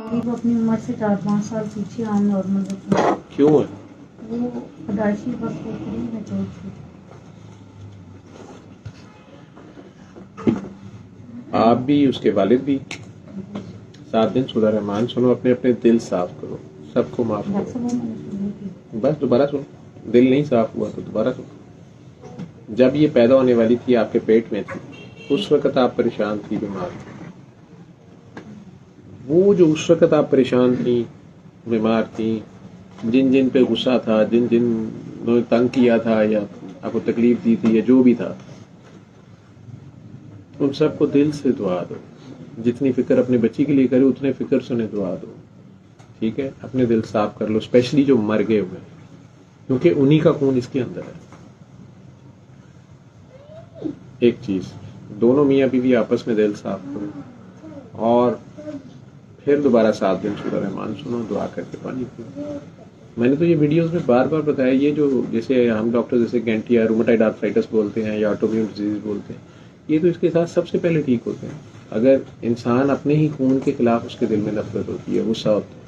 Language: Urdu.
وہ اپنی عمر سے 4-5 سال پیچھے عام نارمل بچوں سے. کیوں ہے؟ وہ پیدائشی وقت ہوتی ہے چوٹ سے. آپ بھی اس کے والد بھی 7 دن سورہ رحمان سنو, اپنے اپنے دل صاف کرو, سب کو معاف کرو. بس دوبارہ سنو, دل نہیں صاف ہوا تو دوبارہ سنو. جب یہ پیدا ہونے والی تھی آپ کے پیٹ میں تھی, اس وقت آپ پریشان تھی, بیمار تھی. وہ جو اس وقت آپ پریشان تھی, بیمار تھی, جن جن پہ غصہ تھا, جن جن نے تنگ کیا تھا یا آپ کو تکلیف دی تھی یا جو بھی تھا, ان سب کو دل سے دعا دو. جتنی فکر اپنے بچی کے لیے کرے اتنے فکر سے انہیں دعا دو. ٹھیک ہے, اپنے دل صاف کر لو, اسپیشلی جو مر گئے ہوئے, کیونکہ انہی کا خون اس کے اندر ہے. ایک چیز, دونوں میاں بیوی آپس میں دل صاف کرو اور پھر دوبارہ 7 دن سورہ رحمان سنو, دعا کر کے پانی پیو. میں نے تو یہ ویڈیوز میں بار بار بتایا, یہ جو جیسے ہم ڈاکٹر جیسے گینٹیا روماٹائڈ آرتھرائٹس بولتے ہیں یا آٹومیون ڈیزیز بولتے ہیں, یہ تو اس کے ساتھ سب سے پہلے ٹھیک ہوتے ہیں اگر انسان اپنے ہی خون کے خلاف اس کے دل میں نفرت ہوتی ہے, غصہ ہوتا ہے.